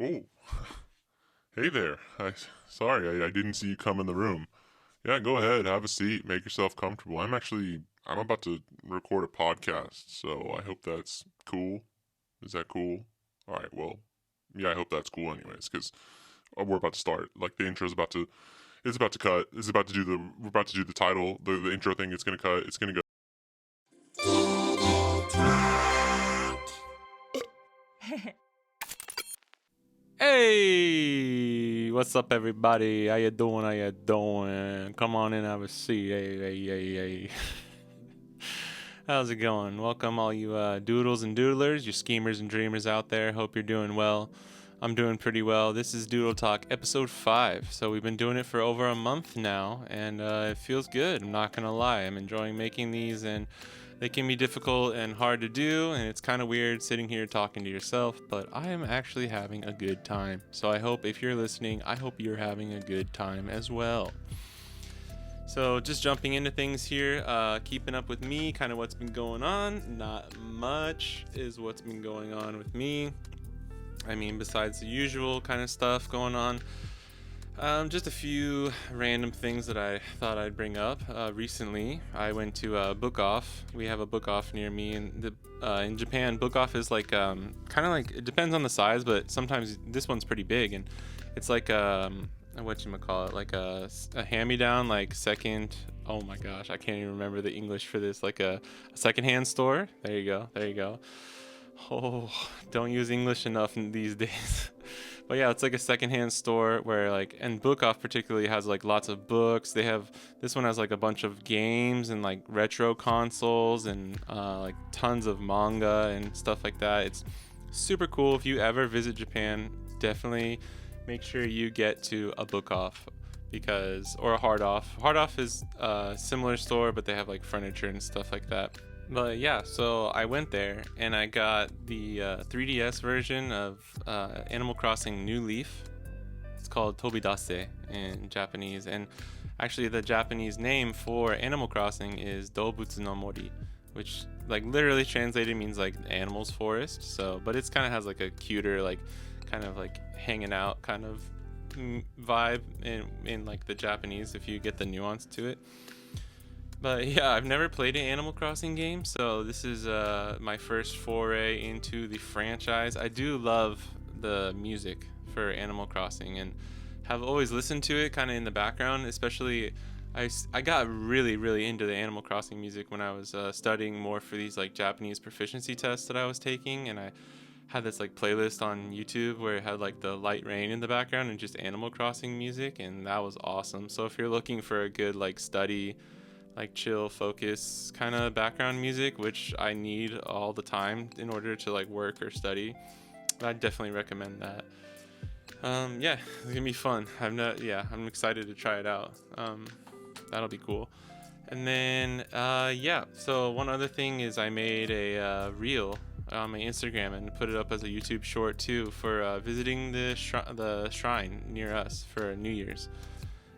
Oh, hey there. Sorry, I didn't see you come in the room. Yeah, go ahead, have a seat, make yourself comfortable. I'm about to record a podcast, so I hope that's cool. Is that cool? All right, well, yeah, I hope that's cool anyways, because we're about to start. Like the intro's it's about to cut. We're about to do the title, the intro thing. It's gonna cut. It's gonna go. Hey, what's up, everybody? How you doing? How you doing? Come on in, have a seat. Hey. How's it going? Welcome, all you doodles and doodlers, you schemers and dreamers out there. Hope you're doing well. I'm doing pretty well. This is Doodle Talk, episode 5. So we've been doing it for over a month now, and it feels good. I'm not gonna lie. I'm enjoying making these, and they can be difficult and hard to do, and it's kind of weird sitting here talking to yourself, but I am actually having a good time. So I hope if you're listening, I hope you're having a good time as well. So just jumping into things here, keeping up with me, kind of what's been going on. Not much is what's been going on with me. I mean, besides the usual kind of stuff going on. Just a few random things that I thought I'd bring up. Recently, I went to a book off. We have a book off near me, and in Japan, book off is like kind of like, it depends on the size, but sometimes this one's pretty big, and it's like whatchamacallit, like a hand-me-down, like second. Oh my gosh, I can't even remember the English for this. Like a secondhand store. There you go. Oh, don't use English enough in these days. But yeah, it's like a secondhand store where and Book Off particularly has like lots of books. This one has like a bunch of games and like retro consoles and like tons of manga and stuff like that. It's super cool. If you ever visit Japan, definitely make sure you get to a Book Off or a Hard Off. Hard Off is a similar store, but they have like furniture and stuff like that. But yeah, so I went there and I got the 3DS version of Animal Crossing New Leaf. It's called Tobidase in Japanese, and actually the Japanese name for Animal Crossing is Dobutsu no Mori, which like literally translated means like animals forest. So, but it's kind of has like a cuter, like kind of like hanging out kind of vibe in like the Japanese, if you get the nuance to it. But yeah, I've never played an Animal Crossing game, so this is my first foray into the franchise. I do love the music for Animal Crossing and have always listened to it kind of in the background, especially I got really into the Animal Crossing music when I was studying more for these like Japanese proficiency tests that I was taking, and I had this like playlist on YouTube where it had like the light rain in the background and just Animal Crossing music, and that was awesome. So if you're looking for a good like study, like chill focus kind of background music, which I need all the time in order to like work or study, I definitely recommend that. Yeah, it's gonna be fun. I'm excited to try it out. That'll be cool. And then yeah, so one other thing is I made a reel on my Instagram and put it up as a YouTube short too for visiting the shrine near us for New Year's.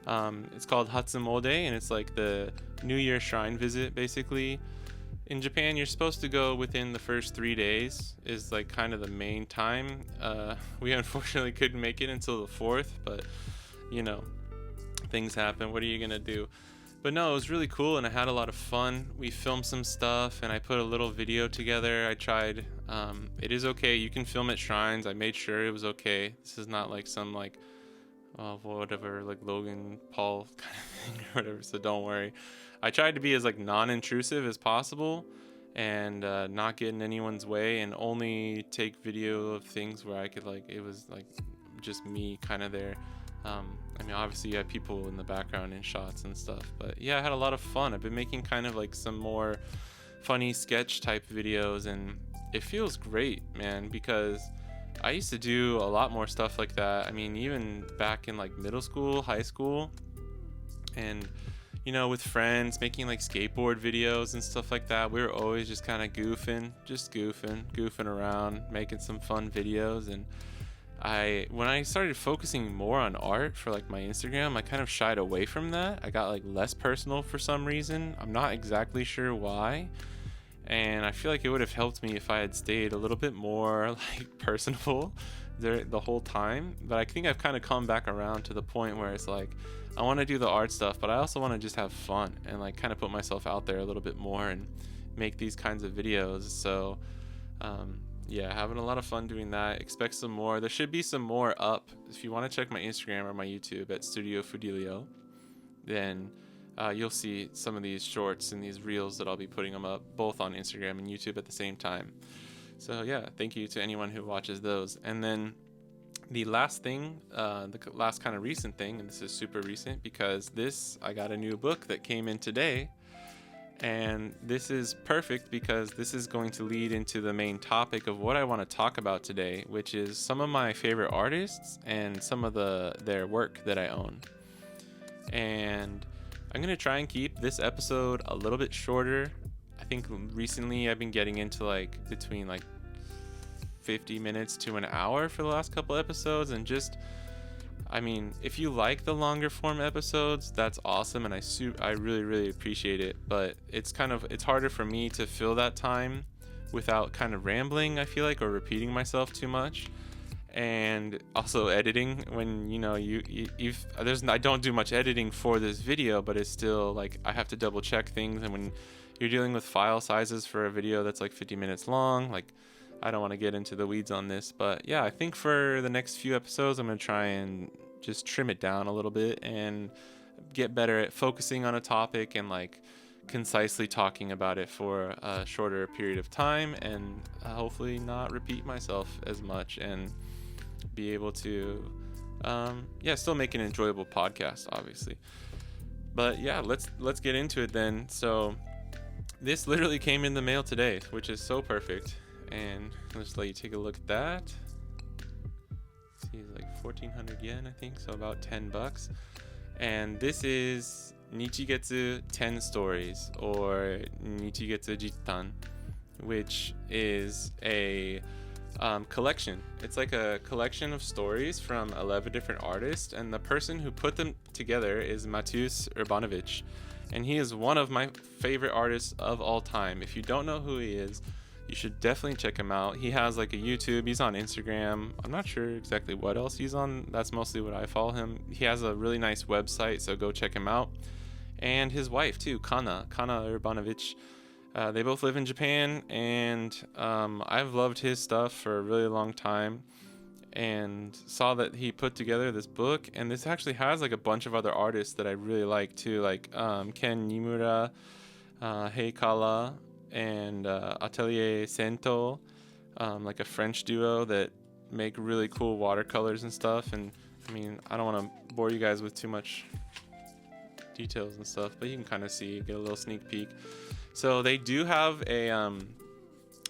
It's called Hatsumode, and it's like the New Year shrine visit, basically. In Japan, you're supposed to go within the first 3 days, is like kind of the main time. We unfortunately couldn't make it until the 4th, but you know, things happen. What are you gonna do? But no, it was really cool, and I had a lot of fun. We filmed some stuff, and I put a little video together. I tried. It is okay. You can film at shrines. I made sure it was okay. This is not like some like whatever, like Logan Paul kind of thing or whatever, so don't worry. I tried to be as like non-intrusive as possible and not get in anyone's way, and only take video of things where I could like, it was like just me kind of there. I mean, obviously you have people in the background in shots and stuff, but yeah, I had a lot of fun. I've been making kind of like some more funny sketch type videos, and it feels great, man, because I used to do a lot more stuff like that. I mean, even back in like middle school, high school, and you know, with friends, making like skateboard videos and stuff like that. We were always just kind of goofing around, making some fun videos. And when I started focusing more on art for like my Instagram, I kind of shied away from that. I got like less personal for some reason. I'm not exactly sure why. and I feel like it would have helped me if I had stayed a little bit more like personable there the whole time. But I think I've kind of come back around to the point where it's like I want to do the art stuff, but I also want to just have fun and like kind of put myself out there a little bit more and make these kinds of videos. So yeah, having a lot of fun doing that. Expect some more. There should be some more up. If you want to check my Instagram or my YouTube at Studio Fudelio, then you'll see some of these shorts and these reels that I'll be putting them up both on Instagram and YouTube at the same time. So yeah, thank you to anyone who watches those. And then the last thing, the last kind of recent thing, and this is super recent because I got a new book that came in today. And this is perfect because this is going to lead into the main topic of what I want to talk about today, which is some of my favorite artists and some of their work that I own. And I'm going to try and keep this episode a little bit shorter. I think recently I've been getting into like between like 50 minutes to an hour for the last couple episodes, and just I mean, if you like the longer form episodes, that's awesome, and I really appreciate it. But it's harder for me to fill that time without kind of rambling, I feel like, or repeating myself too much. And also editing, when I don't do much editing for this video, but it's still like I have to double check things. And when you're dealing with file sizes for a video that's like 50 minutes long, like I don't want to get into the weeds on this. But yeah, I think for the next few episodes I'm going to try and just trim it down a little bit and get better at focusing on a topic and like concisely talking about it for a shorter period of time, and hopefully not repeat myself as much and be able to still make an enjoyable podcast, obviously. But yeah, let's get into it then. So this literally came in the mail today, which is so perfect, and let's let you take a look at that. See, it's like 1,400 yen, I think, so about $10. And this is Nichigetsu 10 Stories, or Nichigetsu Jittan, which is a collection. It's like a collection of stories from 11 different artists, and the person who put them together is Mateusz Urbanowicz, and he is one of my favorite artists of all time. If you don't know who he is, you should definitely check him out. He has like a YouTube, he's on Instagram. I'm not sure exactly what else he's on. That's mostly what I follow him. He has a really nice website, so go check him out. And his wife too, Kana Urbanowicz. They both live in Japan, and I've loved his stuff for a really long time, and saw that he put together this book. And this actually has like a bunch of other artists that I really like too, like Ken Nimura, Heikala, and Atelier Sento, like a French duo that make really cool watercolors and stuff. And I mean, I don't want to bore you guys with too much details and stuff, but you can kind of get a little sneak peek. So they do have a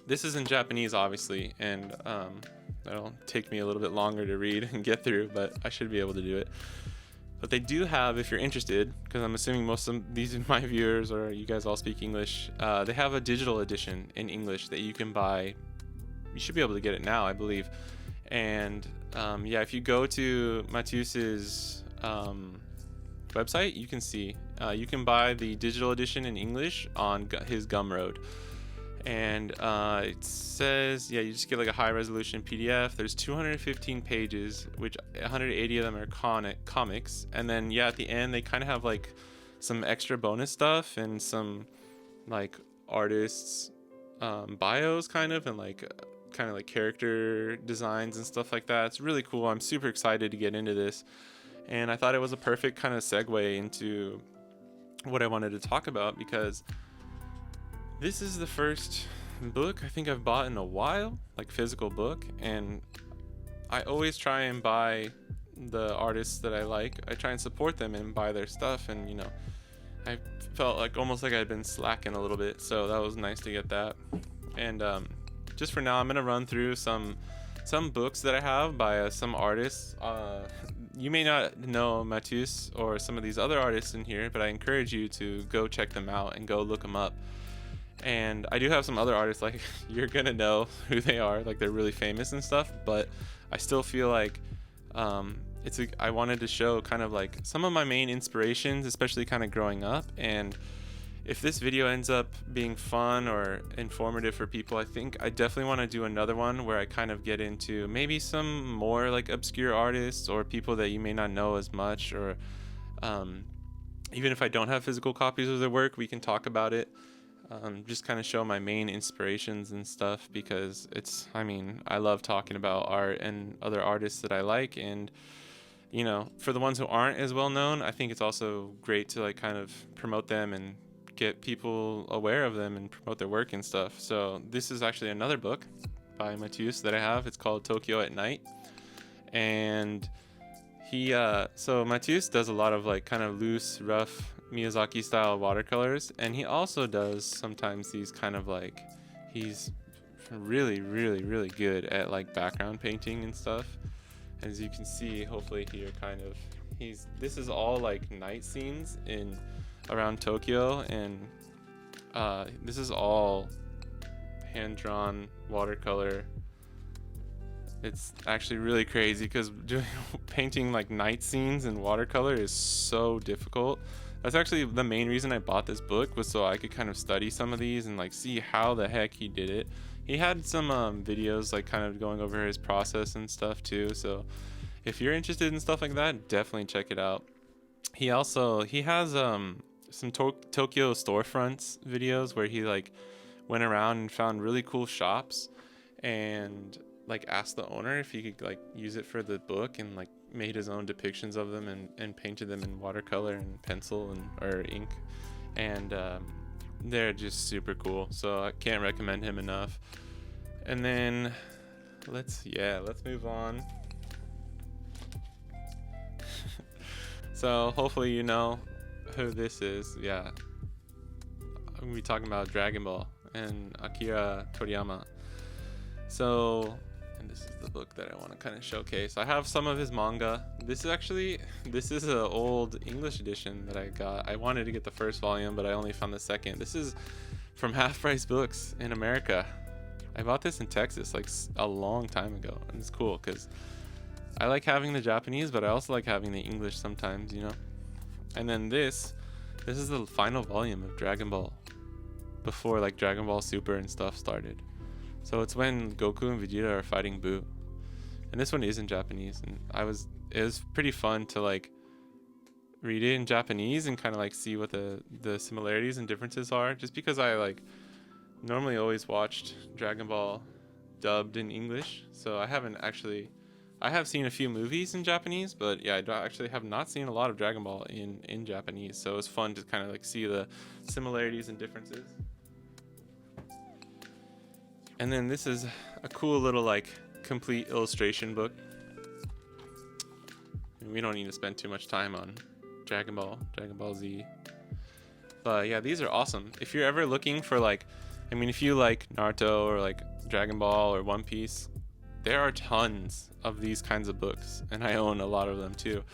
this is in Japanese, obviously, and it'll take me a little bit longer to read and get through, but I should be able to do it. But they do have, if you're interested, because I'm assuming most of these my viewers or you guys all speak English, they have a digital edition in English that you can buy. You should be able to get it now, I believe. And if you go to Mateusz's website, you can see you can buy the digital edition in English on his Gumroad. And it says, you just get like a high resolution PDF. There's 215 pages, which 180 of them are comics. And then at the end they kind of have like some extra bonus stuff and some like artists bios kind of like character designs and stuff like that. It's really cool. I'm super excited to get into this, and I thought it was a perfect kind of segue into what I wanted to talk about, because this is the first book I think I've bought in a while, like physical book, and I always try and buy the artists that I like. I try and support them and buy their stuff, and I felt like almost like I'd been slacking a little bit, so that was nice to get that. And just for now, I'm gonna run through some books that I have by some artists. You may not know Mateusz or some of these other artists in here, but I encourage you to go check them out and go look them up. And I do have some other artists, like you're gonna know who they are, like they're really famous and stuff, but I still feel like I wanted to show kind of like some of my main inspirations, especially kind of growing up. And if this video ends up being fun or informative for people, I think I definitely want to do another one where I kind of get into maybe some more like obscure artists or people that you may not know as much, or even if I don't have physical copies of their work, we can talk about it. Just kind of show my main inspirations and stuff, because I love talking about art and other artists that I like. And, for the ones who aren't as well known, I think it's also great to like kind of promote them and get people aware of them and promote their work and stuff. So this is actually another book by Matthews that I have. It's called Tokyo at Night. And so Matthews does a lot of like kind of loose, rough Miyazaki style watercolors, and he also does sometimes these kind of like, he's really, really, really good at like background painting and stuff. As you can see, hopefully here, kind of, this is all like night scenes around Tokyo, and this is all hand-drawn watercolor. It's actually really crazy because painting like night scenes in watercolor is so difficult. That's actually the main reason I bought this book, was so I could kind of study some of these and like see how the heck he did it. He had some videos like kind of going over his process and stuff too. So if you're interested in stuff like that, definitely check it out. He has some Tokyo storefronts videos where he like went around and found really cool shops and like asked the owner if he could like use it for the book, and like made his own depictions of them and painted them in watercolor and pencil or ink. And they're just super cool, so I can't recommend him enough. And then let's move on. So hopefully you know who this is. I'm gonna be talking about Dragon Ball and Akira Toriyama. So, and this is the book that I want to kind of showcase. I have some of his manga. This is an old English edition that I got. I wanted to get the first volume, but I only found the second. This is from Half Price Books in America. I bought this in Texas like a long time ago, and it's cool because I like having the Japanese, but I also like having the English sometimes, And then this is the final volume of Dragon Ball, before like Dragon Ball Super and stuff started. So it's when Goku and Vegeta are fighting Buu. And this one is in Japanese, and it was pretty fun to like read it in Japanese and kind of like see what the similarities and differences are, just because I like normally always watched Dragon Ball dubbed in English. So I have seen a few movies in Japanese, but yeah, I actually have not seen a lot of Dragon Ball in Japanese. So it was fun to kind of like see the similarities and differences. And then this is a cool little like complete illustration book. We don't need to spend too much time on Dragon Ball Z. But yeah, these are awesome. If you're ever looking for like, if you like Naruto or like Dragon Ball or One Piece, there are tons of these kinds of books, and I own a lot of them too,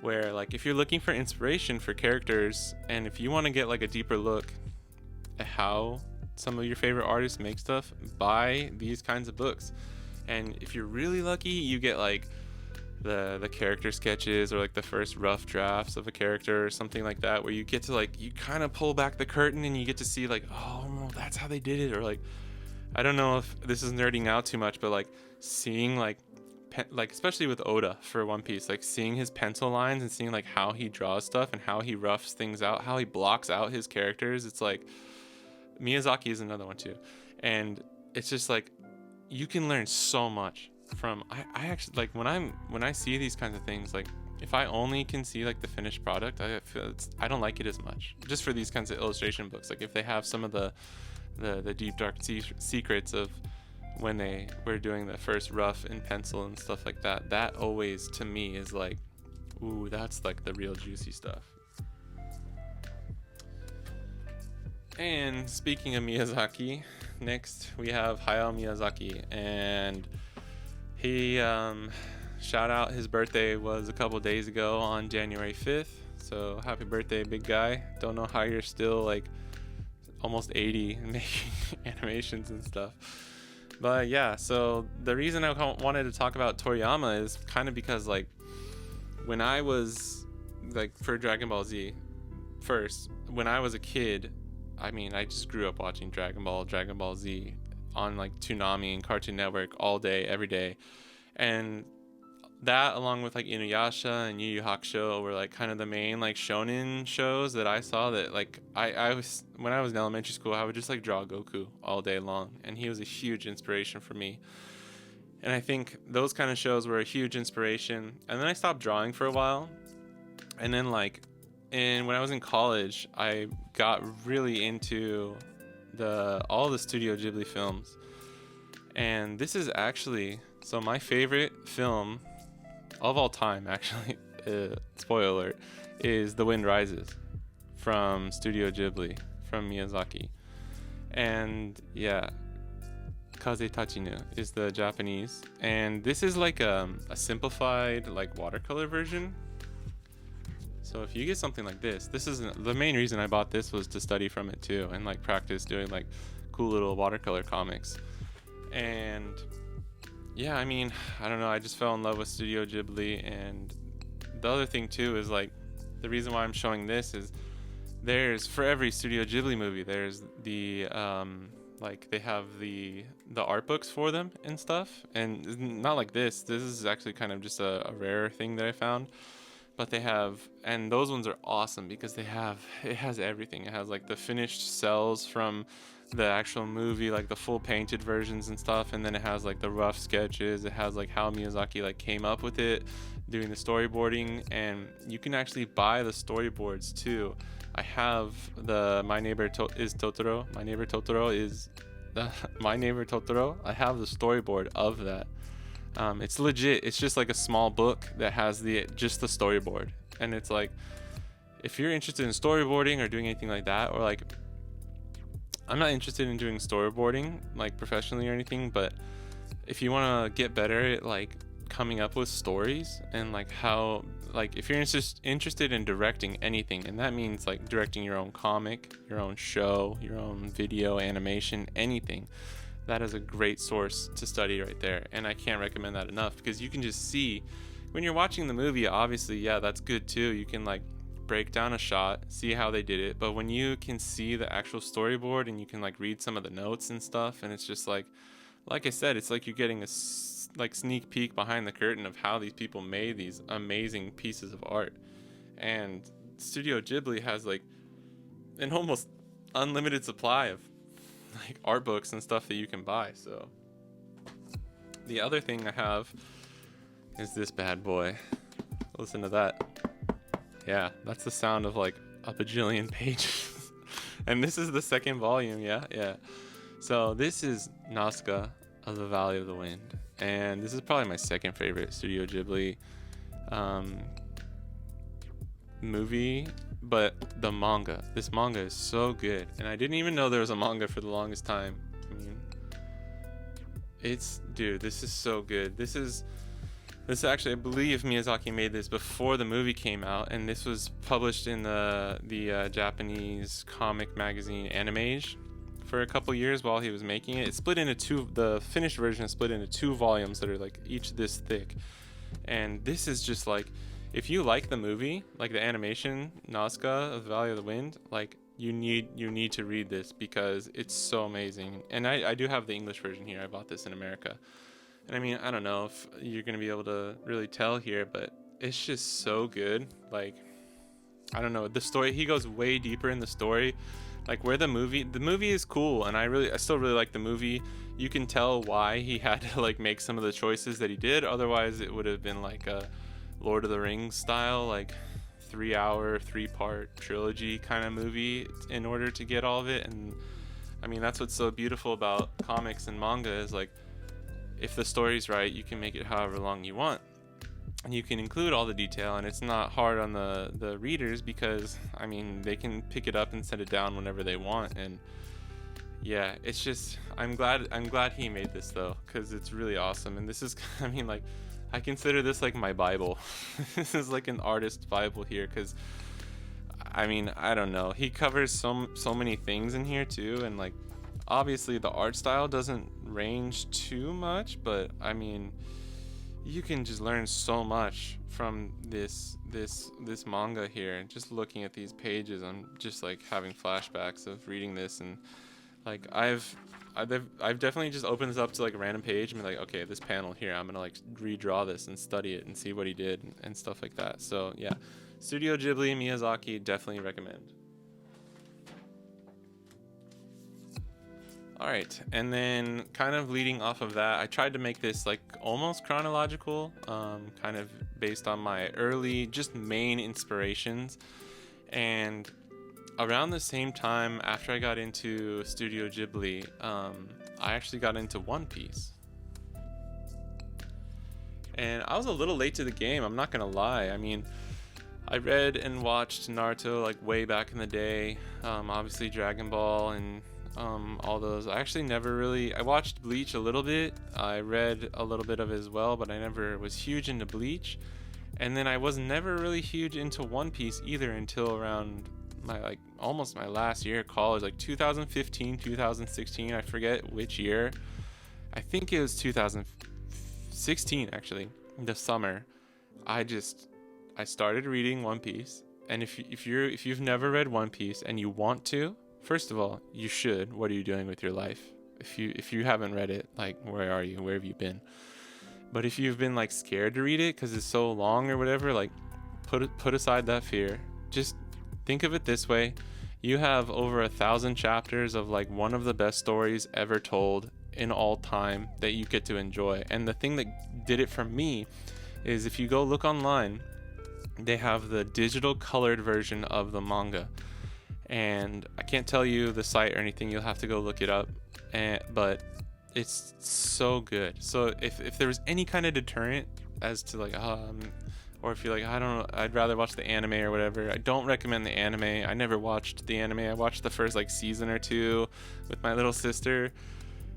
where like if you're looking for inspiration for characters, and if you want to get like a deeper look at how some of your favorite artists make stuff, buy these kinds of books. And if you're really lucky, you get like the character sketches, or like the first rough drafts of a character or something like that, where you get to like, you kind of pull back the curtain and you get to see like, oh, that's how they did it. Or like, I don't know if this is nerding out too much, but like seeing like especially with Oda for One Piece, like seeing his pencil lines and seeing like how he draws stuff and how he roughs things out, how he blocks out his characters. It's like, Miyazaki is another one too, and it's just like you can learn so much from. I actually like when I see these kinds of things, like if I only can see like the finished product, I don't like it as much. Just for these kinds of illustration books, like if they have some of the deep dark secrets of when they were doing the first rough in pencil and stuff like that, that always to me is like, ooh, that's like the real juicy stuff. And speaking of Miyazaki, next we have Hayao Miyazaki, and he shout out, his birthday was a couple days ago on January 5th, so happy birthday, big guy. Don't know how you're still like almost 80 and making animations and stuff, but yeah. So the reason I wanted to talk about Toriyama is kind of because like when I was like, for Dragon Ball Z first, when I was a kid, I mean, I just grew up watching Dragon Ball Z on like Toonami and Cartoon Network all day, every day. And that, along with like Inuyasha and Yu Yu Hakusho, were like kind of the main like shonen shows that I saw. That like I was, when I was in elementary school, I would just like draw Goku all day long, and he was a huge inspiration for me. And I think those kind of shows were a huge inspiration. And then I stopped drawing for a while, and then like, and when I was in college, I got really into all the Studio Ghibli films. And this is actually, so my favorite film of all time, actually, spoiler alert, is The Wind Rises from Studio Ghibli, from Miyazaki. And yeah, Kaze Tachinu is the Japanese. And this is like a simplified like watercolor version. So if you get something like this is the main reason I bought this, was to study from it too, and like practice doing like cool little watercolor comics. And yeah, I mean, I don't know, I just fell in love with Studio Ghibli. And the other thing too is like, the reason why I'm showing this is there's, for every Studio Ghibli movie, there's the like they have the art books for them and stuff. And not like this is actually kind of just a rare thing that I found. But they have, and those ones are awesome because it has everything. It has like the finished cells from the actual movie, like the full painted versions and stuff, and then it has like the rough sketches. It has like how Miyazaki like came up with it, doing the storyboarding, and you can actually buy the storyboards too. I have the My Neighbor Totoro. My Neighbor Totoro is My Neighbor Totoro. I have the storyboard of that. It's legit. It's just like a small book that has just the storyboard, and it's like, if you're interested in storyboarding or doing anything like that, or like, I'm not interested in doing storyboarding like professionally or anything, but if you want to get better at like coming up with stories, and like how, like if you're interested in directing anything, and that means like directing your own comic, your own show, your own video, animation, anything, that is a great source to study right there. And I can't recommend that enough, because you can just see when you're watching the movie, obviously, yeah, that's good too. You can like break down a shot, see how they did it, but when you can see the actual storyboard and you can like read some of the notes and stuff, and it's just like I said, it's like you're getting a like sneak peek behind the curtain of how these people made these amazing pieces of art. And Studio Ghibli has like an almost unlimited supply of like art books and stuff that you can buy. So the other thing I have is this bad boy. Listen to that. Yeah, that's the sound of like a bajillion pages. And this is the second volume. Yeah. So this is Nazca of the Valley of the Wind, and this is probably my second favorite Studio Ghibli movie. But this manga is so good, and I didn't even know there was a manga for the longest time. I mean, this is so good. This is actually, I believe Miyazaki made this before the movie came out, and this was published in the Japanese comic magazine Animage for a couple years while he was making it. It's split into two. The finished version is split into 2 volumes that are like each this thick, and this is just like, if you like the movie, like the animation, Nazca of the Valley of the Wind, like you need to read this because it's so amazing. And I do have the English version here. I bought this in America. And I mean, I don't know if you're going to be able to really tell here, but it's just so good. Like, I don't know, the story, he goes way deeper in the story. Like where the movie is cool, and I still really like the movie. You can tell why he had to like make some of the choices that he did. Otherwise it would have been like a Lord of the Rings style, like 3-hour, 3-part trilogy kind of movie in order to get all of it. And I mean, that's what's so beautiful about comics and manga, is like, if the story's right, you can make it however long you want, and you can include all the detail, and it's not hard on the readers, because I mean, they can pick it up and set it down whenever they want. And yeah, it's just, I'm glad he made this though, because it's really awesome. And this is, I mean, like, I consider this like my Bible. This is like an artist's Bible here, because I mean, I don't know, he covers so many things in here too. And like, obviously the art style doesn't range too much, but I mean, you can just learn so much from this manga here. Just looking at these pages, I'm just like having flashbacks of reading this, and like I've definitely just opened this up to like a random page and be like, okay, this panel here, I'm gonna like redraw this and study it and see what he did and stuff like that. So yeah, Studio Ghibli, Miyazaki, definitely recommend. All right, and then kind of leading off of that, I tried to make this like almost chronological, kind of based on my early just main inspirations. And around the same time after I got into Studio Ghibli, I actually got into One Piece. And I was a little late to the game, I'm not gonna lie. I mean, I read and watched Naruto like way back in the day, obviously Dragon Ball and all those. I actually never really, I watched Bleach a little bit, I read a little bit of it as well, but I never was huge into Bleach. And then I was never really huge into One Piece either until around my like almost my last year of college, like 2015, 2016, I forget which year. I think it was 2016 actually, the summer. I started reading One Piece, and if you've never read One Piece and you want to, first of all, you should. What are you doing with your life? If you haven't read it, like where are you? Where have you been? But if you've been like scared to read it because it's so long or whatever, like put aside that fear. Just think of it this way: you have over 1,000 chapters of like one of the best stories ever told in all time that you get to enjoy. And the thing that did it for me is if you go look online, they have the digital colored version of the manga. And I can't tell you the site or anything, you'll have to go look it up. But it's so good. So if there was any kind of deterrent as to like, or if you're like, I don't know, I'd rather watch the anime or whatever, I don't recommend the anime. I never watched the anime. I watched the first like season or two with my little sister,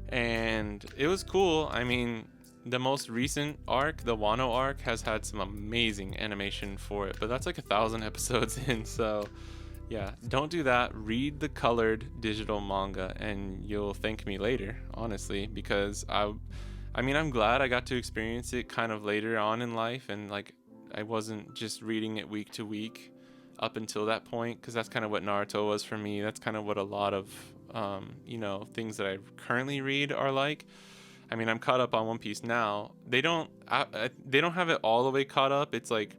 and it was cool. I mean, the most recent arc, the Wano arc, has had some amazing animation for it, but that's like 1,000 episodes in, so yeah, don't do that. Read the colored digital manga and you'll thank me later, honestly, because I mean, I'm glad I got to experience it kind of later on in life, and like I wasn't just reading it week to week up until that point, because that's kind of what Naruto was for me. That's kind of what a lot of things that I currently read are like. I mean, I'm caught up on One Piece now. They don't have it all the way caught up. It's like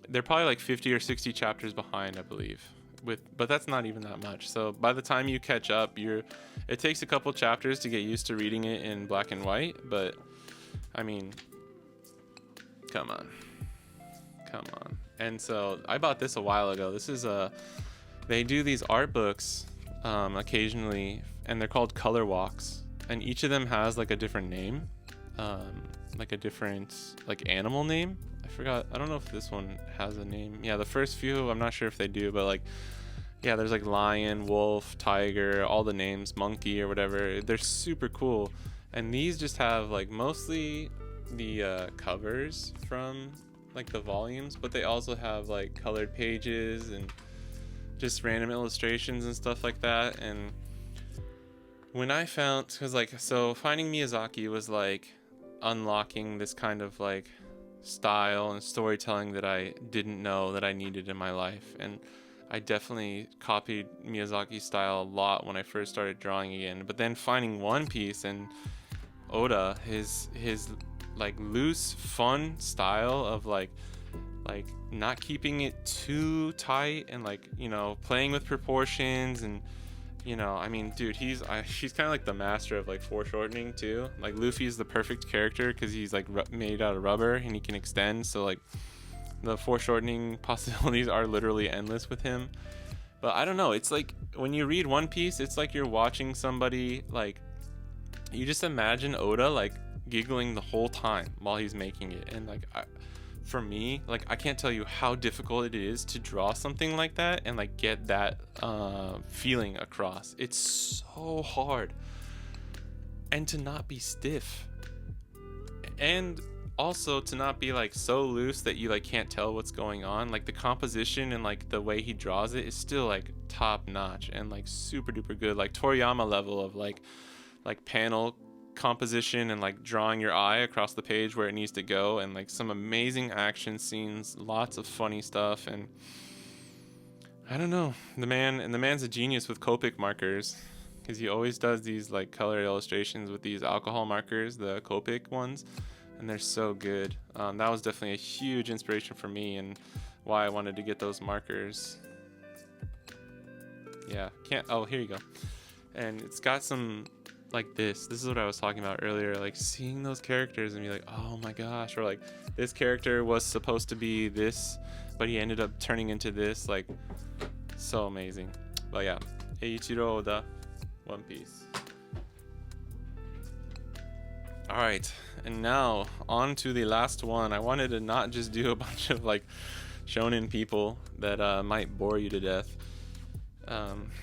they're probably like 50 or 60 chapters behind, I believe. But that's not even that much. So by the time you catch up, it takes a couple chapters to get used to reading it in black and white. But I mean, come on. And so I bought this a while ago. This is they do these art books occasionally, and they're called color walks. And each of them has like a different name, like a different like animal name. I forgot. I don't know if this one has a name. Yeah, the first few, I'm not sure if they do, but like, yeah, there's like lion, wolf, tiger, all the names, monkey or whatever. They're super cool. And these just have like mostly the covers from like the volumes, but they also have like colored pages and just random illustrations and stuff like that. And when I found, because like, so finding Miyazaki was like unlocking this kind of like style and storytelling that I didn't know that I needed in my life. And I definitely copied Miyazaki's style a lot when I first started drawing again. But then finding One Piece and Oda, his like loose, fun style of like not keeping it too tight and like, playing with proportions and, I mean, dude, he's kind of like the master of like foreshortening too. Like Luffy is the perfect character because he's like made out of rubber and he can extend. So like the foreshortening possibilities are literally endless with him. But I don't know. It's like when you read One Piece, it's like you're watching somebody, like you just imagine Oda like giggling the whole time while he's making it. And like for me, like I can't tell you how difficult it is to draw something like that and like get that feeling across. It's so hard. And to not be stiff, and also to not be like so loose that you like can't tell what's going on. Like the composition and like the way he draws it is still like top notch and like super duper good, like Toriyama level of like panel composition and like drawing your eye across the page where it needs to go, and like some amazing action scenes, lots of funny stuff. And I don't know, the man's a genius with Copic markers, because he always does these like color illustrations with these alcohol markers, the Copic ones, and they're so good. That was definitely a huge inspiration for me and why I wanted to get those markers. Yeah, here you go. And it's got some like this is what I was talking about earlier, like seeing those characters and be like, oh my gosh, or like this character was supposed to be this but he ended up turning into this, like so amazing. But yeah, Eiichiro Oda, One Piece. All right, and now on to the last one. I wanted to not just do a bunch of like shonen people that might bore you to death.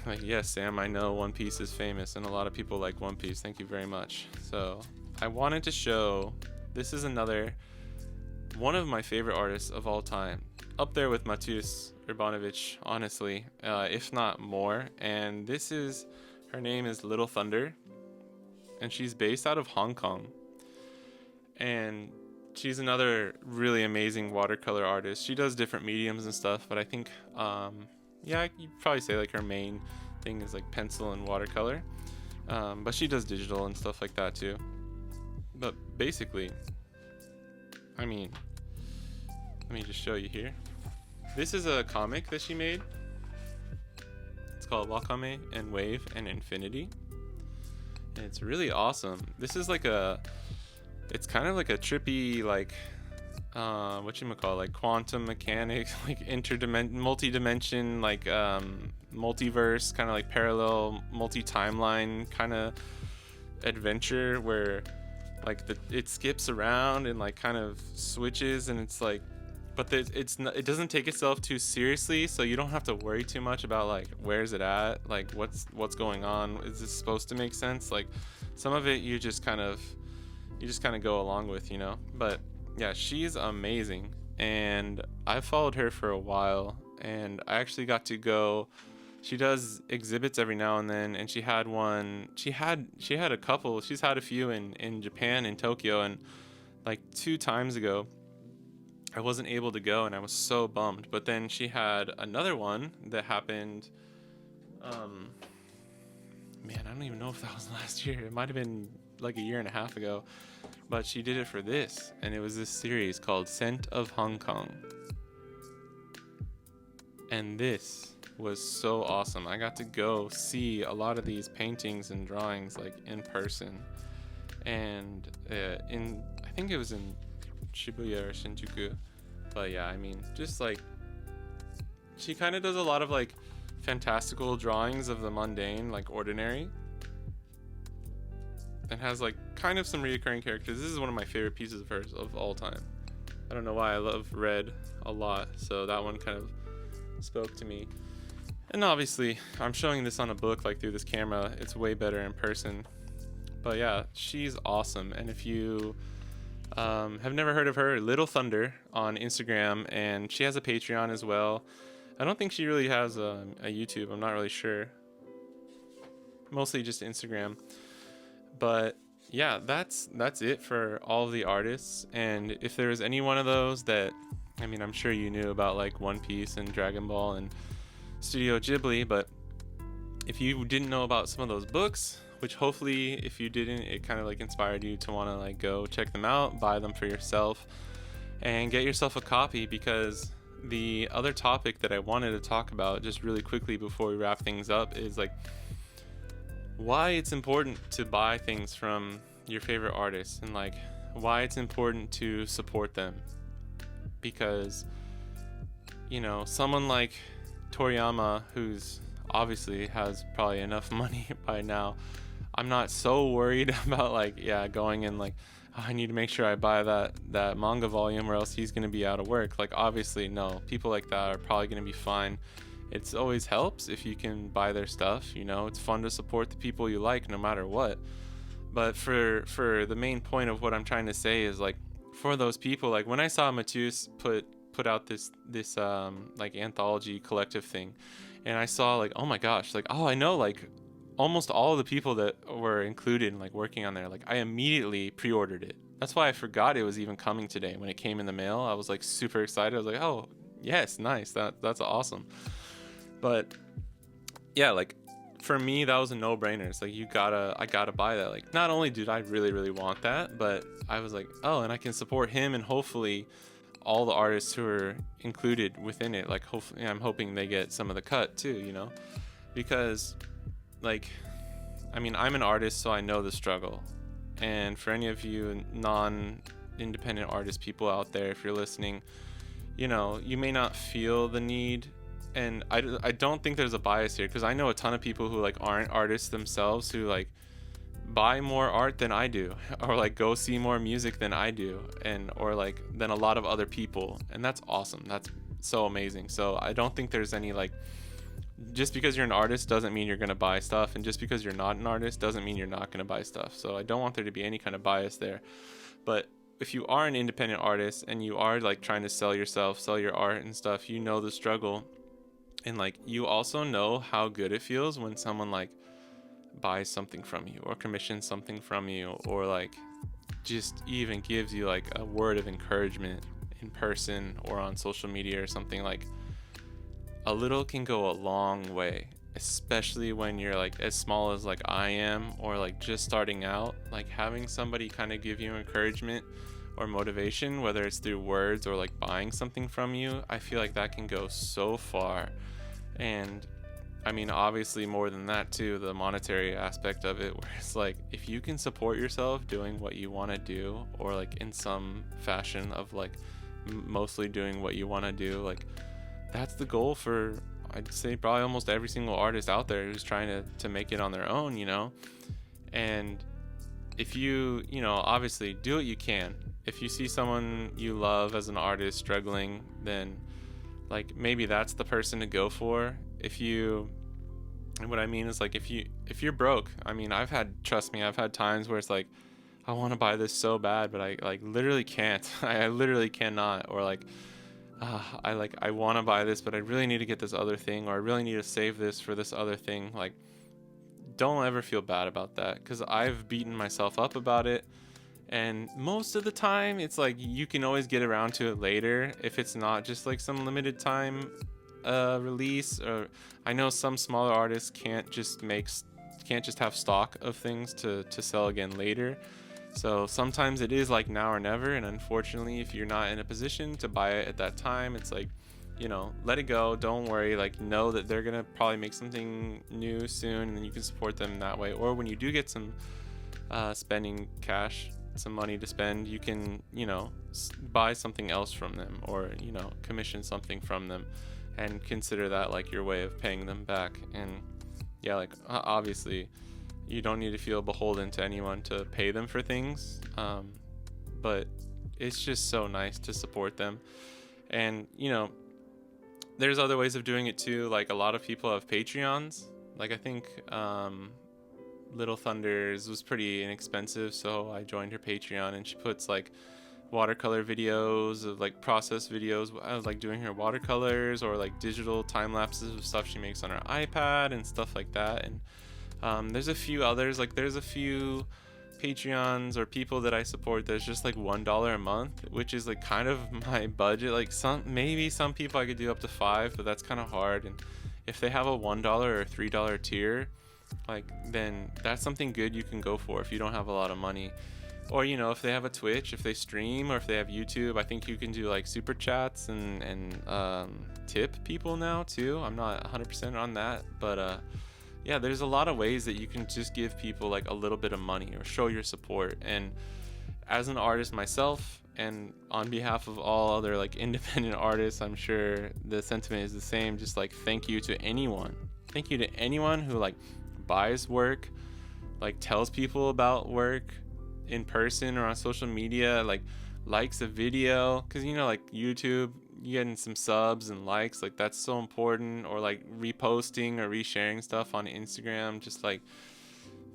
Like, yes, Sam, I know One Piece is famous and a lot of people like One Piece. Thank you very much. So I wanted to show, this is another one of my favorite artists of all time, up there with Mateusz Urbanovic, honestly, if not more. And her name is Little Thunder, and she's based out of Hong Kong. And she's another really amazing watercolor artist. She does different mediums and stuff, but I think you'd probably say like her main thing is like pencil and watercolor, but she does digital and stuff like that too. But basically, I mean, let me just show you here. This is a comic that she made. It's called Wakame and Wave and Infinity, and it's really awesome. This is like it's kind of like a trippy, like like quantum mechanics, like multi-dimension, like multiverse, kind of like parallel multi-timeline kind of adventure where like it skips around and like kind of switches, and it's like, but it doesn't take itself too seriously, so you don't have to worry too much about like where's it at, like what's going on, is this supposed to make sense? Like some of it you just kind of go along with, but yeah, she's amazing, and I followed her for a while, and I actually got to go. She does exhibits every now and then, and she had a couple. She's had a few in Japan, in Tokyo, and like 2 times ago, I wasn't able to go, and I was so bummed. But then she had another one that happened. Man, I don't even know if that was last year. It might have been like a year and a half ago. But she did it for this, and it was this series called Scent of Hong Kong. And this was so awesome. I got to go see a lot of these paintings and drawings like in person. And I think it was in Shibuya or Shinjuku. But yeah, I mean, just like, she kind of does a lot of like fantastical drawings of the mundane, like ordinary. And has like kind of some reoccurring characters. This is one of my favorite pieces of hers of all time. I don't know why, I love red a lot, so that one kind of spoke to me. And obviously, I'm showing this on a book, like through this camera. It's way better in person. But yeah, she's awesome. And if you have never heard of her, Little Thunder on Instagram, and she has a Patreon as well. I don't think she really has a YouTube. I'm not really sure. Mostly just Instagram. But yeah, that's it for all of the artists. And if there was any one of those that, I mean, I'm sure you knew about like One Piece and Dragon Ball and Studio Ghibli, but if you didn't know about some of those books, which hopefully if you didn't, it kind of like inspired you to want to like go check them out, buy them for yourself, and get yourself a copy. Because the other topic that I wanted to talk about just really quickly before we wrap things up is like why it's important to buy things from your favorite artists, and like why it's important to support them. Because, someone like Toriyama, who's obviously has probably enough money by now, I'm not so worried about going and like, oh, I need to make sure I buy that manga volume or else he's going to be out of work. Like, obviously, no, people like that are probably going to be fine. It's always helps if you can buy their stuff. It's fun to support the people you like no matter what. But for the main point of what I'm trying to say is like, for those people, like when I saw Mateusz put out this like anthology collective thing, and I saw like, oh my gosh, like, oh, I know like almost all of the people that were included in like working on there, like I immediately pre-ordered it. That's why I forgot it was even coming today. When it came in the mail, I was like super excited. I was like, oh yes, nice, that's awesome. But yeah, like for me that was a no-brainer. It's like I gotta buy that. Like not only did I really really want that, but I was like, oh, and I can support him and hopefully all the artists who are included within it. Like hopefully I'm hoping they get some of the cut too, you know, because like I mean I'm an artist, so I know the struggle. And for any of you non-independent artist people out there, if you're listening, you know, you may not feel the need. And I don't think there's a bias here, because I know a ton of people who like aren't artists themselves who like buy more art than I do, or like go see more music than I do, and or like than a lot of other people, and that's awesome. That's so amazing. So I don't think there's any like, just because you're an artist doesn't mean you're going to buy stuff, and just because you're not an artist doesn't mean you're not going to buy stuff. So I don't want there to be any kind of bias there. But if you are an independent artist and you are like trying to sell yourself, sell your art and stuff, you know the struggle. And like you also know how good it feels when someone like buys something from you or commissions something from you, or like just even gives you like a word of encouragement in person or on social media or something. Like a little can go a long way, especially when you're like as small as like I am, or like just starting out. Like having somebody kind of give you encouragement or motivation, whether it's through words or like buying something from you, I feel like that can go so far. And I mean, obviously more than that too, the monetary aspect of it, where it's like if you can support yourself doing what you want to do, or like in some fashion of like mostly doing what you want to do, like that's the goal for, I'd say, probably almost every single artist out there who's trying to make it on their own, you know. And if you know, obviously do what you can. If you see someone you love as an artist struggling, then like maybe that's the person to go for. If you, and what I mean is like if you're broke, I mean trust me, I've had times where it's like I want to buy this so bad, but I like literally can't. I literally cannot. Or like I want to buy this, but I really need to get this other thing, or I really need to save this for this other thing. Like don't ever feel bad about that, because I've beaten myself up about it. And most of the time it's like you can always get around to it later if it's not just like some limited time release. Or I know some smaller artists can't just have stock of things to sell again later. So sometimes it is like now or never, and unfortunately if you're not in a position to buy it at that time, it's like, you know, let it go. Don't worry. Like know that they're gonna probably make something new soon, and then you can support them that way. Or when you do get some spending cash, some money to spend, you can, you know, buy something else from them, or, you know, commission something from them, and consider that like your way of paying them back. And yeah, like obviously you don't need to feel beholden to anyone to pay them for things, but it's just so nice to support them. And you know, there's other ways of doing it too. Like a lot of people have Patreons. Like I think Little Thunders was pretty inexpensive, so I joined her Patreon, and she puts like watercolor videos of like process videos. I was like doing her watercolors, or like digital time lapses of stuff she makes on her iPad and stuff like that. And there's a few others, like there's a few Patreons or people that I support that's just like $1 a month, which is like kind of my budget. Like maybe some people I could do up to $5, but that's kind of hard. And if they have a $1 or $3 tier, like then that's something good you can go for if you don't have a lot of money. Or, you know, if they have a Twitch, if they stream, or if they have YouTube, I think you can do like super chats and tip people now too. I'm not 100% on that, but yeah, there's a lot of ways that you can just give people like a little bit of money or show your support. And as an artist myself, and on behalf of all other like independent artists, I'm sure the sentiment is the same. Just like thank you to anyone who like buys work, like tells people about work in person or on social media, like likes a video, because you know, like YouTube, you getting some subs and likes, like that's so important. Or like reposting or resharing stuff on Instagram. Just like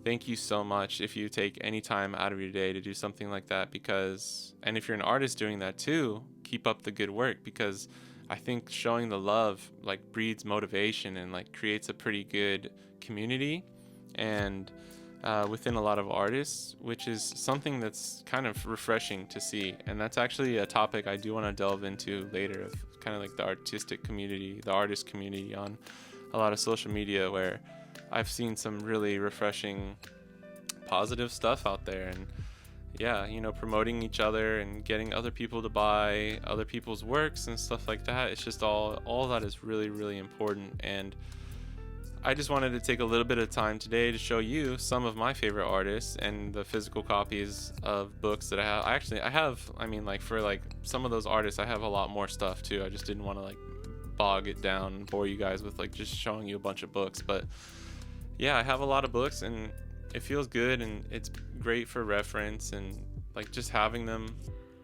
thank you so much if you take any time out of your day to do something like that. Because, and if you're an artist doing that too, keep up the good work, because I think showing the love like breeds motivation and like creates a pretty good community. and within a lot of artists, which is something that's kind of refreshing to see. And that's actually a topic I do want to delve into later, of kind of like the artistic community, the artist community on a lot of social media, where I've seen some really refreshing positive stuff out there. And yeah, promoting each other and getting other people to buy other people's works and stuff like that. It's just all that is really, really important. And I just wanted to take a little bit of time today to show you some of my favorite artists and the physical copies of books that I have. For like some of those artists, I have a lot more stuff too. I just didn't want to like bog it down and bore you guys with like just showing you a bunch of books. But yeah, I have a lot of books, and it feels good, and it's great for reference, and like just having them.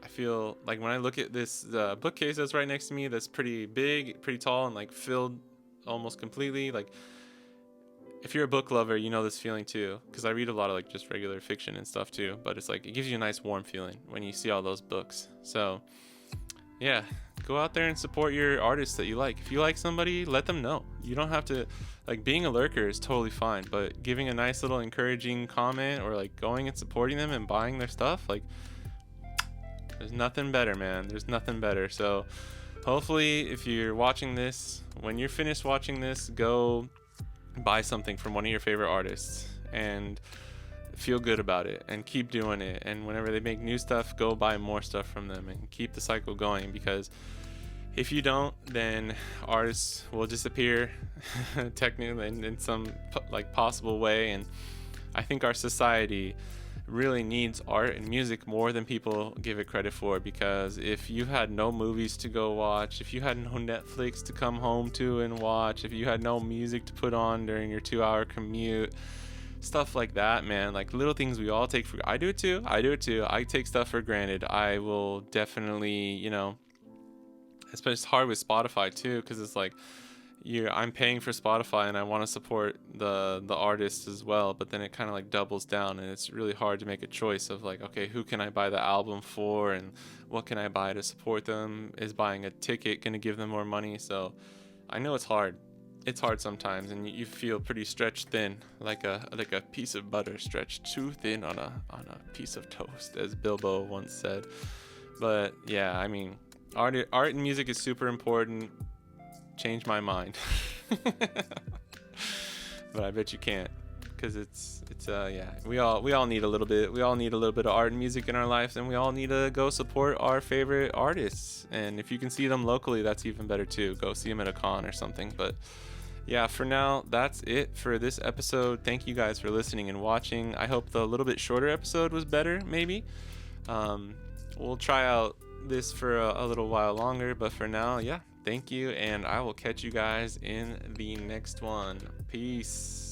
I feel like when I look at this bookcase that's right next to me, that's pretty big, pretty tall, and like filled almost completely, like, if you're a book lover, you know this feeling too, because I read a lot of like just regular fiction and stuff too, but it's like it gives you a nice warm feeling when you see all those books. So yeah, go out there and support your artists that you like. If you like somebody, let them know. You don't have to, like, being a lurker is totally fine, but giving a nice little encouraging comment, or like going and supporting them and buying their stuff, like, there's nothing better, man. There's nothing better. So hopefully if you're watching this, when you're finished watching this, go buy something from one of your favorite artists and feel good about it, and keep doing it. And whenever they make new stuff, go buy more stuff from them and keep the cycle going, because if you don't, then artists will disappear technically in some like possible way. And I think our society really needs art and music more than people give it credit for, because if you had no movies to go watch, if you had no Netflix to come home to and watch, if you had no music to put on during your 2-hour commute, stuff like that, man, like little things we all take for, I do it too, I take stuff for granted. I will definitely, it's hard with Spotify too, because it's like, I'm paying for Spotify and I want to support the artist as well, but then it kind of like doubles down, and it's really hard to make a choice of like, okay, who can I buy the album for, and what can I buy to support them? Is buying a ticket going to give them more money? So I know it's hard sometimes, and you feel pretty stretched thin, like a piece of butter stretched too thin on a piece of toast, as Bilbo once said. But yeah, I mean, art and music is super important. Change my mind. But I bet you can't, because it's we all need a little bit of art and music in our lives, and we all need to go support our favorite artists. And if you can see them locally, that's even better too. Go see them at a con or something. But yeah, for now, that's it for this episode. Thank you guys for listening and watching. I hope the little bit shorter episode was better, maybe. We'll try out this for a little while longer, but for now, yeah, thank you, and I will catch you guys in the next one. Peace.